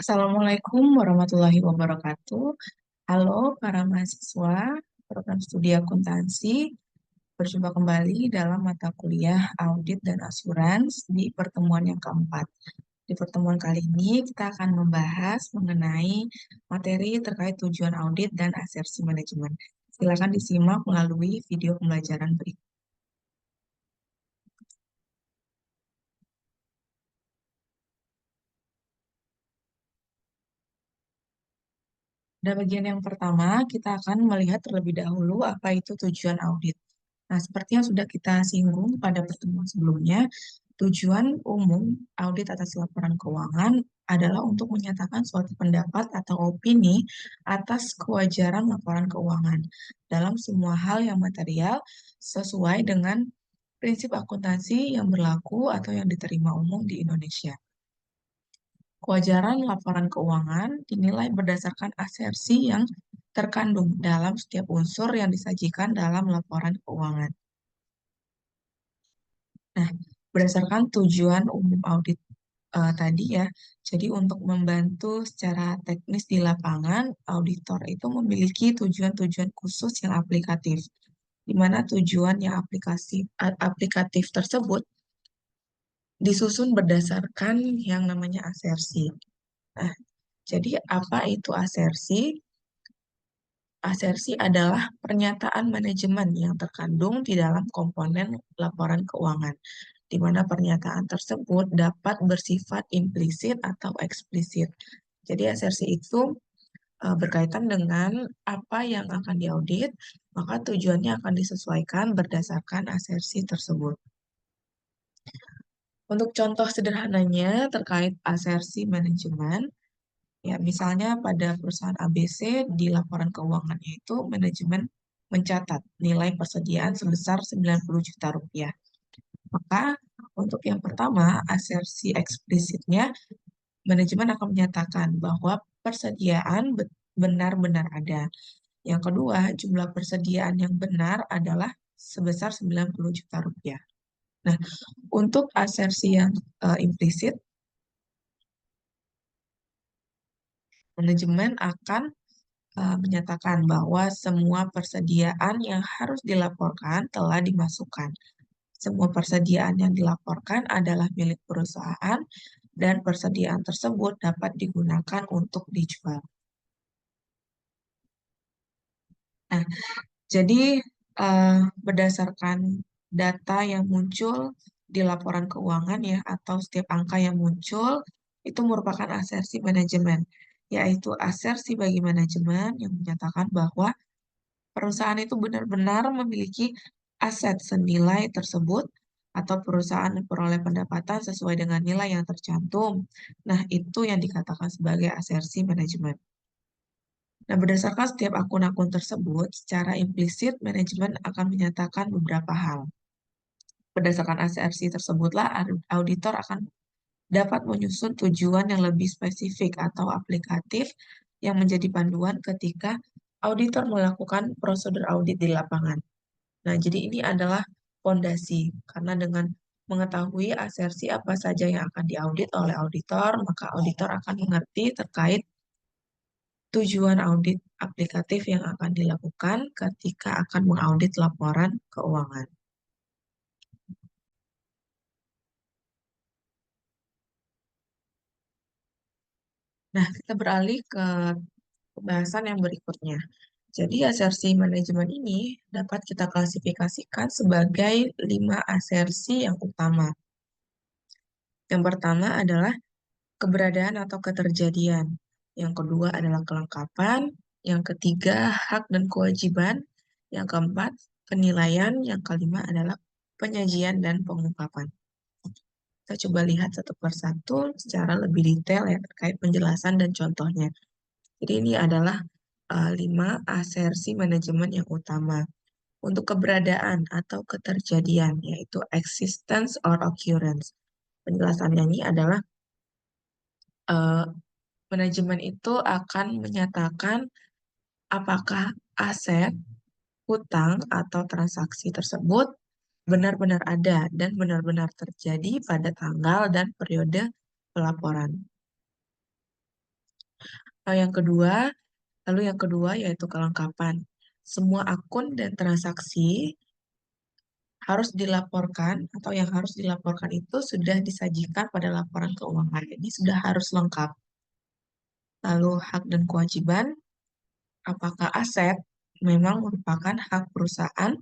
Assalamualaikum warahmatullahi wabarakatuh. Halo para mahasiswa program studi akuntansi. Berjumpa kembali dalam mata kuliah audit dan asurans di pertemuan yang keempat. Di pertemuan kali ini kita akan membahas mengenai materi terkait tujuan audit dan asersi manajemen. Silakan disimak melalui video pembelajaran berikut. Pada bagian yang pertama, kita akan melihat terlebih dahulu apa itu tujuan audit. Nah, seperti yang sudah kita singgung pada pertemuan sebelumnya, tujuan umum audit atas laporan keuangan adalah untuk menyatakan suatu pendapat atau opini atas kewajaran laporan keuangan dalam semua hal yang material sesuai dengan prinsip akuntansi yang berlaku atau yang diterima umum di Indonesia. Kewajaran laporan keuangan dinilai berdasarkan asersi yang terkandung dalam setiap unsur yang disajikan dalam laporan keuangan. Nah, berdasarkan tujuan umum audit tadi ya, jadi untuk membantu secara teknis di lapangan, auditor itu memiliki tujuan-tujuan khusus yang aplikatif, di mana tujuan yang aplikatif tersebut disusun berdasarkan yang namanya asersi. Nah, jadi apa itu asersi? Asersi adalah pernyataan manajemen yang terkandung di dalam komponen laporan keuangan, di mana pernyataan tersebut dapat bersifat implisit atau eksplisit. Jadi asersi itu berkaitan dengan apa yang akan diaudit, maka tujuannya akan disesuaikan berdasarkan asersi tersebut. Untuk contoh sederhananya terkait asersi manajemen, ya, misalnya pada perusahaan ABC di laporan keuangannya itu manajemen mencatat nilai persediaan sebesar 90 juta rupiah. Maka untuk yang pertama, asersi eksplisitnya, manajemen akan menyatakan bahwa persediaan benar-benar ada. Yang kedua, jumlah persediaan yang benar adalah sebesar 90 juta rupiah. Nah, untuk asersi yang implisit, manajemen akan menyatakan bahwa semua persediaan yang harus dilaporkan telah dimasukkan. Semua persediaan yang dilaporkan adalah milik perusahaan dan persediaan tersebut dapat digunakan untuk dijual. Nah, jadi berdasarkan data yang muncul di laporan keuangan ya atau setiap angka yang muncul itu merupakan asersi manajemen, yaitu asersi bagi manajemen yang menyatakan bahwa perusahaan itu benar-benar memiliki aset senilai tersebut atau perusahaan memperoleh pendapatan sesuai dengan nilai yang tercantum. Nah, itu yang dikatakan sebagai asersi manajemen. Nah, berdasarkan setiap akun-akun tersebut, secara implisit manajemen akan menyatakan beberapa hal. Berdasarkan asersi tersebutlah, auditor akan dapat menyusun tujuan yang lebih spesifik atau aplikatif yang menjadi panduan ketika auditor melakukan prosedur audit di lapangan. Nah, jadi ini adalah fondasi, karena dengan mengetahui asersi apa saja yang akan diaudit oleh auditor, maka auditor akan mengerti terkait tujuan audit aplikatif yang akan dilakukan ketika akan mengaudit laporan keuangan. Nah, kita beralih ke pembahasan yang berikutnya. Jadi, asersi manajemen ini dapat kita klasifikasikan sebagai 5 asersi yang utama. Yang pertama adalah keberadaan atau keterjadian. Yang kedua adalah kelengkapan. Yang ketiga, hak dan kewajiban. Yang keempat, penilaian. Yang kelima adalah penyajian dan pengungkapan. Kita coba lihat satu persatu secara lebih detail ya terkait penjelasan dan contohnya. Jadi ini adalah 5 asersi manajemen yang utama. Untuk keberadaan atau keterjadian, yaitu existence or occurrence. Penjelasannya ini adalah eh, manajemen itu akan menyatakan apakah aset, hutang, atau transaksi tersebut benar-benar ada dan benar-benar terjadi pada tanggal dan periode pelaporan. Lalu yang kedua, lalu yang kedua yaitu kelengkapan. Semua akun dan transaksi harus dilaporkan atau yang harus dilaporkan itu sudah disajikan pada laporan keuangan. Jadi sudah harus lengkap. Lalu hak dan kewajiban, apakah aset memang merupakan hak perusahaan.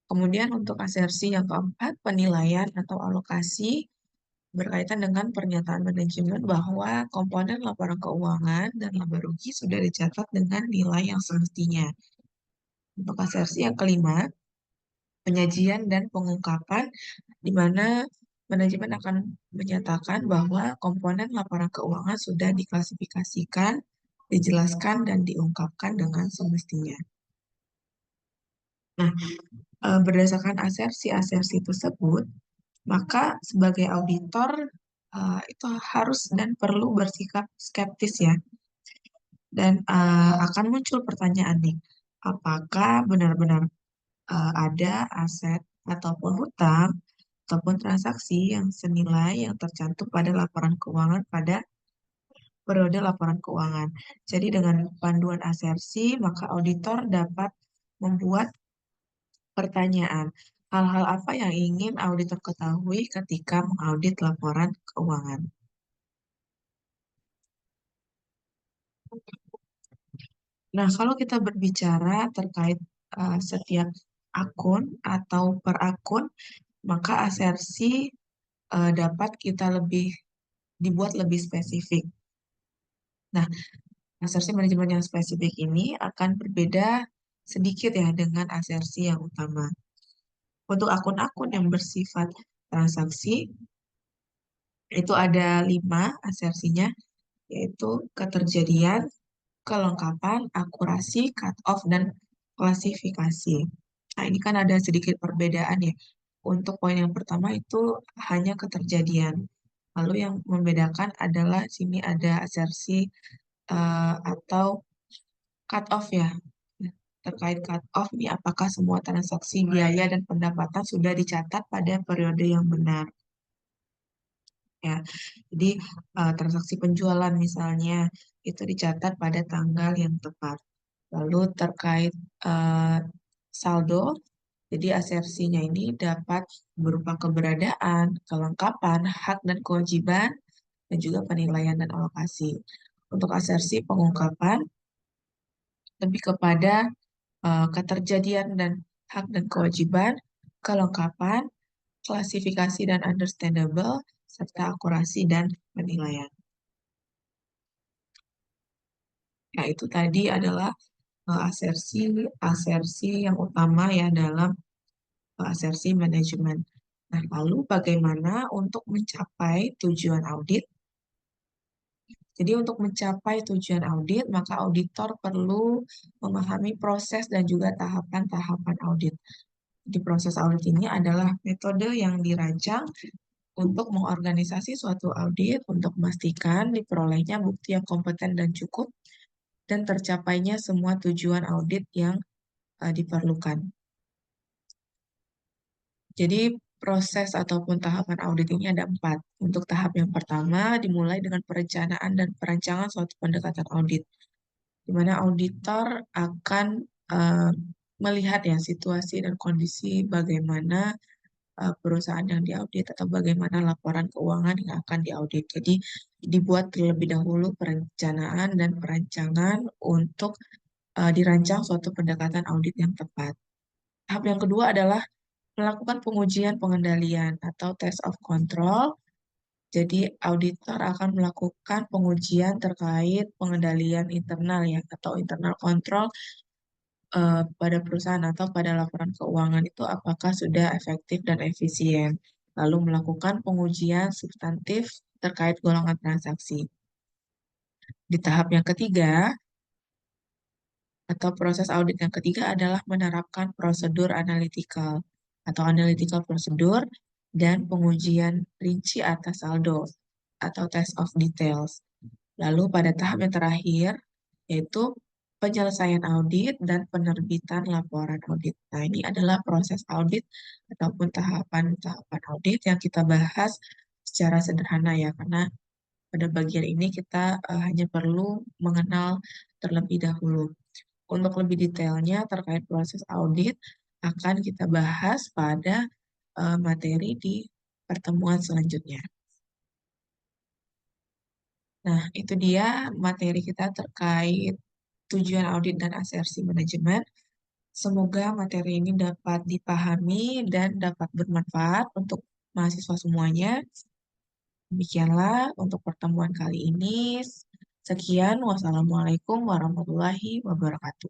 Kemudian untuk asersi yang keempat, penilaian atau alokasi berkaitan dengan pernyataan manajemen bahwa komponen laporan keuangan dan laba rugi sudah dicatat dengan nilai yang semestinya. Untuk asersi yang kelima, penyajian dan pengungkapan, di mana manajemen akan menyatakan bahwa komponen laporan keuangan sudah diklasifikasikan, dijelaskan, dan diungkapkan dengan semestinya. Nah, berdasarkan asersi-asersi tersebut, maka sebagai auditor itu harus dan perlu bersikap skeptis ya. Dan akan muncul pertanyaan nih, apakah benar-benar ada aset ataupun hutang ataupun transaksi yang senilai yang tercantum pada laporan keuangan pada periode laporan keuangan. Jadi dengan panduan asersi, maka auditor dapat membuat pertanyaan, hal-hal apa yang ingin auditor ketahui ketika mengaudit laporan keuangan. Nah, kalau kita berbicara terkait setiap akun atau per akun, maka asersi dapat kita dibuat lebih spesifik. Nah, asersi manajemen yang spesifik ini akan berbeda sedikit ya dengan asersi yang utama. Untuk akun-akun yang bersifat transaksi, itu ada 5 asersinya, yaitu keterjadian, kelengkapan, akurasi, cut-off, dan klasifikasi. Nah, ini kan ada sedikit perbedaan ya. Untuk poin yang pertama itu hanya keterjadian. Lalu yang membedakan adalah sini ada asersi atau cut-off ya. Nah, terkait cut-off nih, apakah semua transaksi biaya dan pendapatan sudah dicatat pada periode yang benar ya. Jadi transaksi penjualan misalnya itu dicatat pada tanggal yang tepat. Lalu terkait eh, saldo, jadi asersinya ini dapat berupa keberadaan, kelengkapan, hak dan kewajiban, dan juga penilaian dan alokasi. Untuk asersi pengungkapan, lebih kepada keterjadian dan hak dan kewajiban, kelengkapan, klasifikasi dan understandable, serta akurasi dan penilaian. Nah, itu tadi adalah asersi yang utama ya dalam asersi manajemen. Nah, lalu bagaimana untuk mencapai tujuan audit? Jadi untuk mencapai tujuan audit, maka auditor perlu memahami proses dan juga tahapan-tahapan audit. Di proses audit ini adalah metode yang dirancang untuk mengorganisasi suatu audit untuk memastikan diperolehnya bukti yang kompeten dan cukup dan tercapainya semua tujuan audit yang diperlukan. Jadi proses ataupun tahapan audit ini ada 4. Untuk tahap yang pertama dimulai dengan perencanaan dan perancangan suatu pendekatan audit, di mana auditor akan eh, melihat ya situasi dan kondisi bagaimana perusahaan yang diaudit atau bagaimana laporan keuangan yang akan diaudit. Jadi dibuat terlebih dahulu perencanaan dan perancangan untuk dirancang suatu pendekatan audit yang tepat. Tahap yang kedua adalah melakukan pengujian pengendalian atau test of control. Jadi auditor akan melakukan pengujian terkait pengendalian internal ya atau internal control pada perusahaan atau pada laporan keuangan itu apakah sudah efektif dan efisien. Lalu melakukan pengujian substantif terkait golongan transaksi. Di tahap yang ketiga, atau proses audit yang ketiga adalah menerapkan prosedur analytical atau analytical prosedur dan pengujian rinci atas saldo atau test of details. Lalu pada tahap yang terakhir, yaitu penyelesaian audit, dan penerbitan laporan audit. Nah, ini adalah proses audit ataupun tahapan-tahapan audit yang kita bahas secara sederhana ya, karena pada bagian ini kita hanya perlu mengenal terlebih dahulu. Untuk lebih detailnya terkait proses audit akan kita bahas pada materi di pertemuan selanjutnya. Nah, itu dia materi kita terkait tujuan audit dan asersi manajemen. Semoga materi ini dapat dipahami dan dapat bermanfaat untuk mahasiswa semuanya. Demikianlah untuk pertemuan kali ini. Sekian, wassalamualaikum warahmatullahi wabarakatuh.